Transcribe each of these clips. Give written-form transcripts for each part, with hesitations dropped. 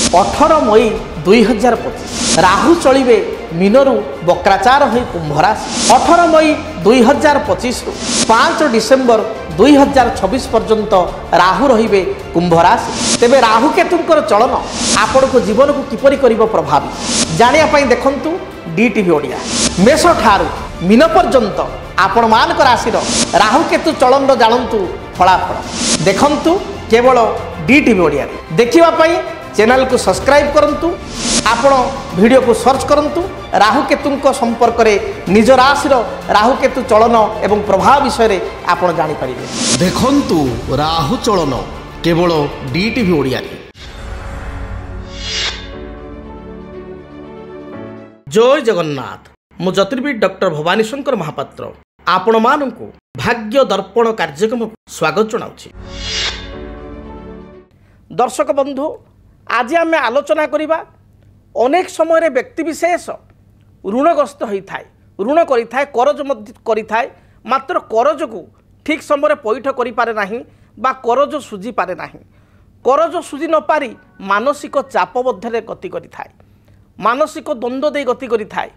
18 मई 2025 राहु चलिए मीनरु वक्राचार हो कुंभ राशि। 18 मई 2025 रु 5 डिसेम्बर 2026 पर्यंत राहु रहिबे कुंभ राशि। तेबे राहु केतुंकर चलन आपण को जीवन को किपरि करिवो प्रभावित जानिया पई देखंतु डीटीवी ओडिया। मेष ठारू मीन पर्यंत आपण मानक राशि राहु केतु चलन जानतु फलाफल देखंतु केवल डीटीवी ओडिया। देखिबा पई चैनल को सब्सक्राइब करंतु, आपण वीडियो को सर्च करंतु। राहु केतु संपर्क में निज राशि राहु केतु चलन एवं प्रभाव विषय रे आपण जानि परिबे। देखंतु राहु चलन केवल डीटीवी ओडिया। जय जगन्नाथ। मु ज्योतिर्विद डॉक्टर भवानी शंकर महापात्र आपण मानकु भाग्य दर्पण कार्यक्रम स्वागत जनाउछि। दर्शक बंधु, आज आम आलोचना करिबा अनेक समय व्यक्तिविशेष ऋणग्रस्त होता है, ऋण करिथाए, करज करिथाए, मात्र करज को ठीक समय पैठ करि पारे नाही बा करज सुझी पारे नाही। करज सुझी न पारी मानसिक चाप मध्य गति करिथाए, मानसिक द्वंद्व दे गति करिथाए।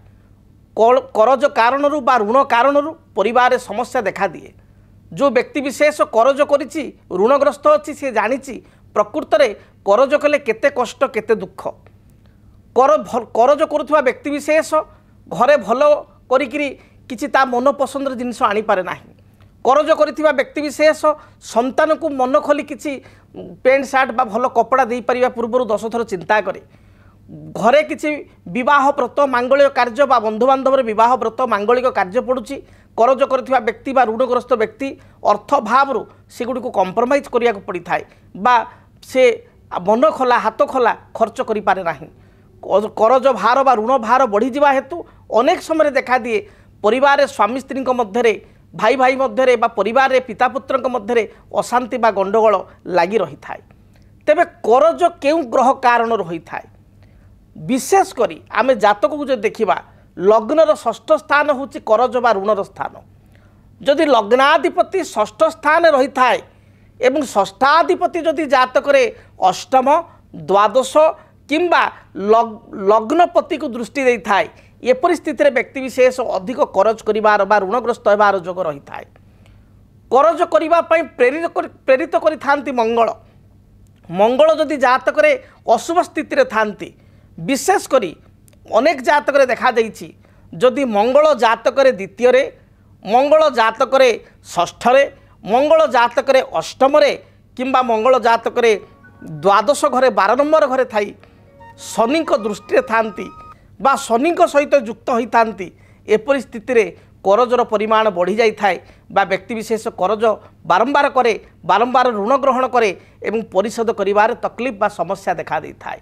करज कारणरू बा ऋण कारणरू परिवार समस्या देखा दिए। जो व्यक्तिविशेष करज करिछि, ऋणग्रस्त अछि, से जानिछि प्रकृत में करज कले केते कष्ट केते दुख। करज करुवा व्यक्तिविशेष घरे भल करिकिरी किछि ता मन पसंदर जिनिस आनी पारे नाही। करज करिथिबा व्यक्तिविशेष संतान को मन खोली किछि पेंट सार्ट बा भल कपड़ा दे परिबा पूर्व 10 थर चिंता करे। घरे किछि विवाह व्रत मांगलिक कार्य बा बंधु बांधव विवाह व्रत मांगलिक कार्य पड़ुछि। करज करिथिबा व्यक्ति बा ऋणग्रस्त व्यक्ति अर्थ भाव सेगुडी को कॉम्प्रोमाइज करिया को पड़ी थाए बा से मन खोला हाथ खोला खर्च करि पारे नाही। करज भार बा ऋण भार बढ़ी जावा हेतु अनेक समय देखा दिए परिवार स्वामी स्त्री मध्य, भाई भाई मध्य बा परिवार पिता पुत्र मध्य अशांति बा गंडगोल लगी रही थाए। तेबे करज केउ ग्रह कारण रही थाए? विशेष करी आमे जातक को जो देखिबा लग्नर षष्ठ स्थान होची करज बा ऋणर स्थान। जदि लग्नाधिपति षष्ठ स्थान रही थाए एवं षष्ठाधिपति जदि जातक अष्टम द्वादश किंबा लग्नपति को दृष्टि दे थाए, ये परिस्थिति रे व्यक्ति विशेष अधिक करज करिवार बा ऋणग्रस्त होबार जोग रही थाए। करज करिबा पई प्रेरित करि थांती मंगल। मंगल जदि जातक अशुभ स्थिति रे थांती, विशेष करी अनेक जातक देखा जाइछि जदि मंगल जातक द्वितीय रे, मंगल जातक षष्ठ रे, मंगल जातक अष्टम रे किंबा मंगल जातक द्वादश घरे 12 नंबर घरे थाई शनि दृष्टि थांती बा शनि सहित युक्त होई थांती, ए परिस्थिति रे करजर परिमाण बढ़ी जाई थाए बा व्यक्ति विशेष करज बारंबार करे, बारंबार ऋण ग्रहण करे एवं परिशोध करिवार तकलीफ बा समस्या देखा दै थाए।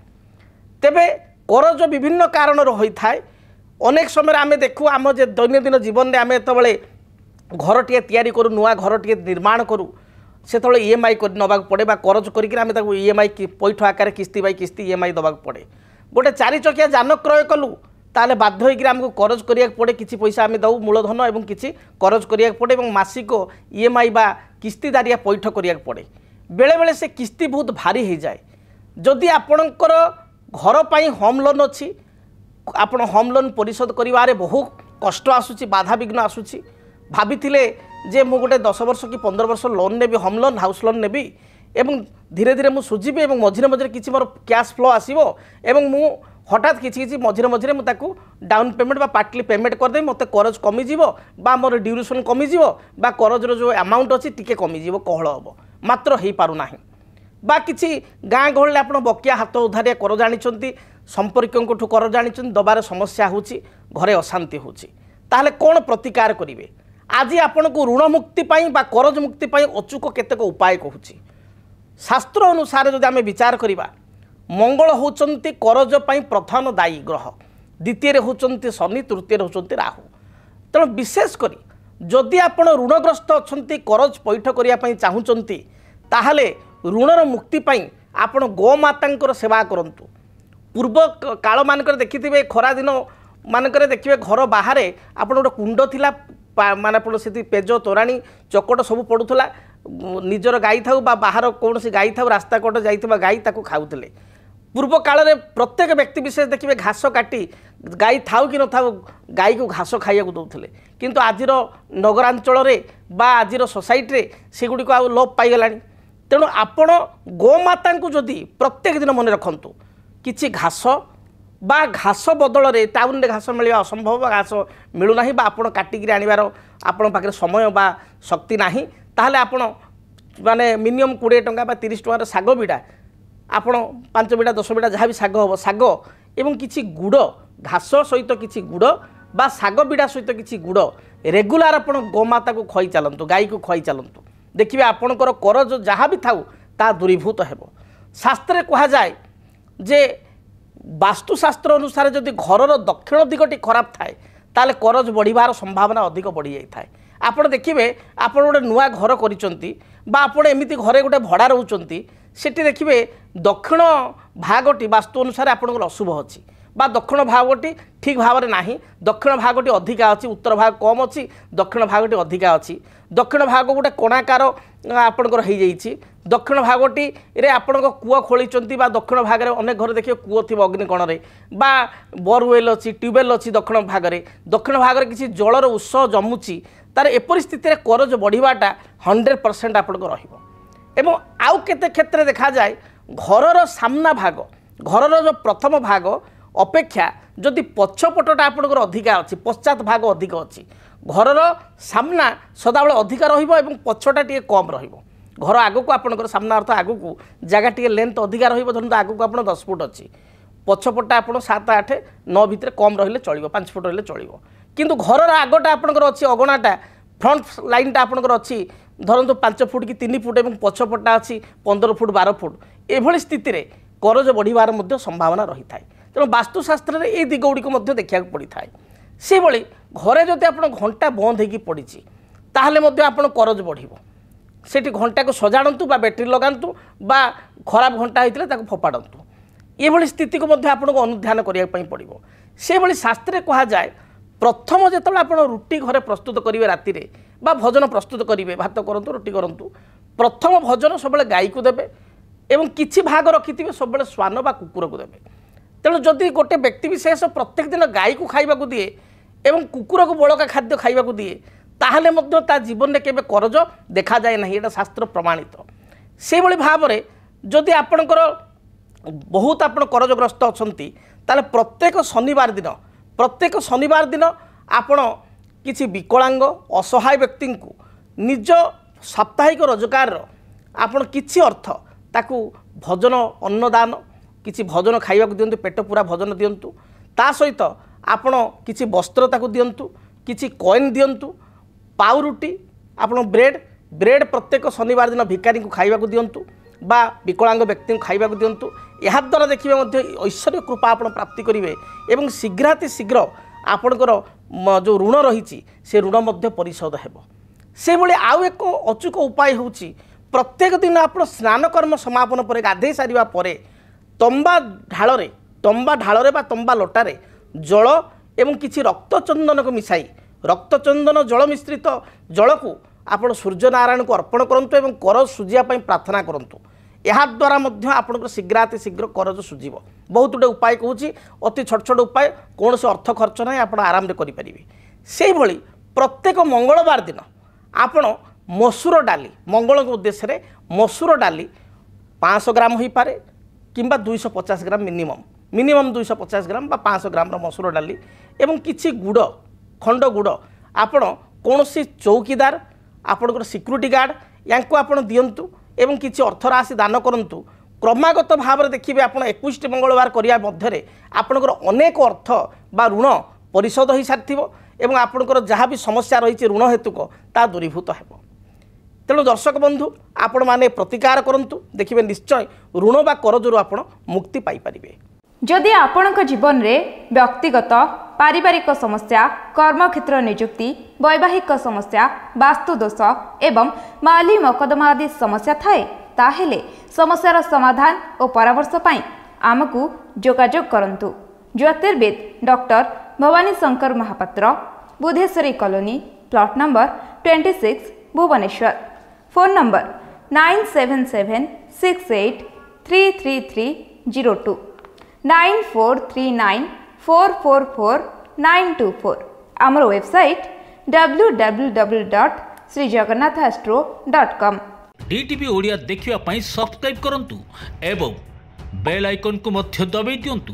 तेबे करज विभिन्न कारण होई थाए। अनेक समय आमे देखु आम जे दैनंदिन जीवन में आमे तबले घर टे तैयारी करू, नुआ घर टे निर्माण करू, से तले ईएमआई नबाक पड़े बा करज करिक आमे ताकू ईएमआई पैठ आकार किस्ती बाई किस्ती ईएमआई दबाक पड़े। गोटे 4 चकिया जान क्रय कलु ताले बाध्य होइक आमको करज करिया पड़े, किछि पैसा आमे दउ मूलधन एवं किछि करज करिया पड़े एवं मासिक ईएमआई बा किस्ती दारिया पैठ करिया पड़े। बेले बेले से किस्ती बहुत भारी हो जाए। जदि आपणकर घर पाई होम लोन अच्छी, आपण होम लोन परिशोध करिवारे बहुत कष्ट आसुची, बाधा विघ्न आसुची, भाविथिले जे मु गोटे 10 वर्ष कि 15 वर्ष लोन नेबी, होम लोन हाउस लोन नेबी एवं धीरे धीरे मु सुझिबी एवं मझिरे मझिरे किछि मोर कैश फ्लो आसीबो एवं मु हठात किछि मझिरे मझिरे मु ताकू डाउन पेमेंट बा पार्टली पेमेंट कर दे, मते करज कमी जीवो बा मोर ड्यूरेशन कमी जीवो बा करजर जो अमाउंट अछि टिके कमी जीवो, कहळ हबो, मात्र हेई पारु नाही। बा किछि गाँ गहल आपण बकिया हाथ उधारिया कर जानिछंती, संपर्कों कर जानिछंती, दबार समस्या होछि, घरे अशांति होछि, ताहले कोन प्रतिकार करिवे? आज आपण को ऋण मुक्ति पाई बा करज मुक्ति पाई अचूक केतेक उपाय कहूछि। शास्त्र अनुसार जदि आमे विचार करिबा, मंगल होचंती करज पाई प्रधान दायी ग्रह, द्वितीय रे होचंती शनि, तृतीय रे होचंती राहु। तेणु विशेष करी जदि आपण ऋणग्रस्त अछंती, करज पैठ करिया पाई चाहुचंती, ताहले ऋणर मुक्ति पाई आपण गोमातांकर सेवा करंतु। पूर्व काल मानकर देखिथिबे खरा दिन मानकर देखिबे घर बाहर आपण गोटे कुंड थिला, माने आपण सेति पेज तोराणी चकट सब पड़ुथला, निजर गाई थाउ बा बाहर कौन गाई थाउ रास्ता कट जाइथिबा गाई ताकू खाउथले। पूर्व काल में प्रत्येक व्यक्ति विशेष देखिए घास काटी गाई थाउ कि न थाउ गाई को घास खाइया दौले किंतु आजिर नगरांचल बा आजिर सोसाइटी सेगुड़ी आ लोप पाईगला तेणु आपण गोमाता को जदि प्रत्येक दिन मन रखु किछि घास बा घास बदल में टाउन में घास मिलवा असंभव घास मिलूना आपण काटिक आनबार आपण पाखे समय बा शक्ति नाही ताहले आपण माने मिनिमम 20 टंका बा 30 टंकार साग बिड़ा आपण 5 बिड़ा 10 बिड़ा जहाँ भी साग हम साग एवं किछि गुड़ घास सहित किछि गुड़ बा साग बिड़ा सहित किछि गुड़ रेगुलार आपण गोमाता को खई चलतु गाई को खई चलतु देखिए आपणकर करज जहाँ भी थाउ ता दूरीभूत हेबो। शास्त्र कहा जाए जे वास्तुशास्त्र अनुसार जदि घरर दक्षिण दिगटी खराब थाए ताले करज बढ़िबार संभावना अधिक बढ़ी जाई थाए। आपण देखिए आपण गोटे नुआ घर करिसंती बा आपण एमिति घरे गोटे भड़ा रहउचंती सेठी देखिए दक्षिण भागटी वास्तु अनुसार आपणकर अशुभ अछि बा दक्षिण भागटी ठीक भाव में नाही दक्षिण भागटी अधिका अच्छी उत्तर भाग कम अच्छी दक्षिण भागटी अधिका अच्छी दक्षिण भाग गोटे कोणाकार आपणकर हो जाइए दक्षिण भागटी रे आपण कूଅ खोली बा दक्षिण भाग में अनेक घर देखिए कूଅ थी अग्निकोण में बा बोरवेल अच्छी ट्यूबवेल अच्छी दक्षिण भाग में दक्षिण भाग में किसी जलर उत्स जमुची तार एपरी स्थिति करज बढ़ाटा 100% आपको रही आउ केते क्षेत्र देखा जाए घरर सामना भाग घरर जो प्रथम भाग अपेक्षा जदि पछपटा आपंकर अधिका अच्छी पश्चात भाग अधिक अच्छी घरर सामना सदाबले अधिका रही पछटा टी कम घर आग को आपंकर सामना अर्थ आग को जगह टी लेंथ अधिका धरते आग को आप 10 फुट अच्छी पछपटा आप 7 8 9 भितर कम रही चलो 5 फुट रही चलो किंतु घरर आगटा आपंकर अच्छी अगणाटा फ्रंट लाइनटा आपंकर अच्छी धरतु 5 फुट कि 3 फुट और पछपटा अच्छी 15 फुट 12 फुट एभली स्थिति रे करज बढ़िबार मध्य संभावना रही थाए। तेणु वास्तुशास्त्र में ये दिगुड़ी को देखा पड़ता है से भली घरे जदि आप घंटा बंद होगी पड़ी ताहले आप करज बढ़ से घंटा को सजाड़ू बा बैटेरी लगातु बा खराब घंटा होता है फोपाड़ू ये स्थिति को आपको अनुध्यान करने पड़ो से भली शास्त्र कहा जाए प्रथम जो आप रुटी घरे प्रस्तुत करेंगे राति बा भोजन प्रस्तुत करेंगे भात करूँ रुटी करूँ प्रथम भोजन सब गाई को देवे एवं किछि भाग रखि सब श्वान बा कुकुर को देवे। तेणु जदि गोटे व्यक्ति विशेष प्रत्येक दिन गाई को खाइबा दिए एवं कुकुर को बड़का खाद्य खाइबा दिए ताहले मध्य ता जीवन में केबे करज देखा जाए नहीं एटा शास्त्र प्रमाणित से भली भाव में जदि आपणकर बहुत आप करजग्रस्त अछंती ताले प्रत्येक शनिवार दिन आपण किछि विकलांग असहाय व्यक्ति को निज साप्ताहिक रोजगार आपण किछि अर्थ ताकू भोजन अन्नदान किसी भोजन खाइबा दिंतु पेट पूरा भोजन दिंतु ता सहित आपण किसी वस्त्र ताकू दिंतु किसी कॉइन दिंतु पाउरुटी आपण ब्रेड प्रत्येक शनिवार दिन भिकारी को खाइबा दिंतु बा विकलांग व्यक्ति को खाइबा दिंतु या द्वारा देखिए ऐश्वर्य कृपा आपण प्राप्ति करेंगे एवं शीघ्राति शीघ्र आपणकर जो ऋण रही से ऋण मध्य परिशोध हेब से भली आउ एक अचूक उपाय होची प्रत्येक दिन आप स्नान कर्म समापन पर गाधे सारिबा परे तंबा ढाल बा तंबा लोटारे जल एवं किसी रक्तचंदन को मिसाई रक्तचंदन जल मिश्रित जल को आपण सूर्य नारायण को अर्पण करंतु एवं करज सुझिया प्रार्थना करंतु या द्वारा मध्य आपनको शीघ्राति शीघ्र करज सुझिब। बहुत गुटे उपाय कहूँ अति छोट छोट उपाय कौन से अर्थ खर्च ना आप आराम करें से भली प्रत्येक मंगलवार दिन आपण मसूर डाली मंगल उद्देश्य रे मसूर डाली 500 ग्राम हो पारे किंबा 250 ग्राम मिनिमम 250 ग्राम बा 500 ग्राम मसूर डाली एवं किछि गुड़ खंड गुड़ आपण कौन सी चौकीदार आपणकर सिक्यूरीटी गार्ड या आपण दिंतु एवं किछि अर्थराशि दान करंतु क्रमागत भाव में देखिए आप 21 मंगलवार करिया मध्य आपणकर अनेक अर्थ बा ऋण परिशोध हो सारी एवं आपणकर जहाँ भी समस्या रही ऋण हेतुक ता दूरीभूत हेब। तेणु दर्शक बंधु आपण माने प्रतिकार करंतु देखिए निश्चय ऋण बा करजरु आपण मुक्ति पाई परिबे। जदि आपणक जीवन में व्यक्तिगत पारिवारिक समस्या कर्मक्षेत्र नियुक्ति वैवाहिक समस्या वास्तुदोष एवं माली मकदमा आदि समस्या थाए ताहेले समस्यार समाधान और परामर्श पाई आमकु जोगाजोग करंतु। ज्योतिर्विद doctor Bhabani Shankar Mahapatra Budheswari colony plot number 26 Bhubaneswar. Phone number 97768333 9439444924 9439444924 आमर वेबसाइट www.srijagannathastro.com। DTV ओडिया देखिवा पई सब्सक्राइब करंतु एवं बेल आइकन को मध्य दबाई दियंतु।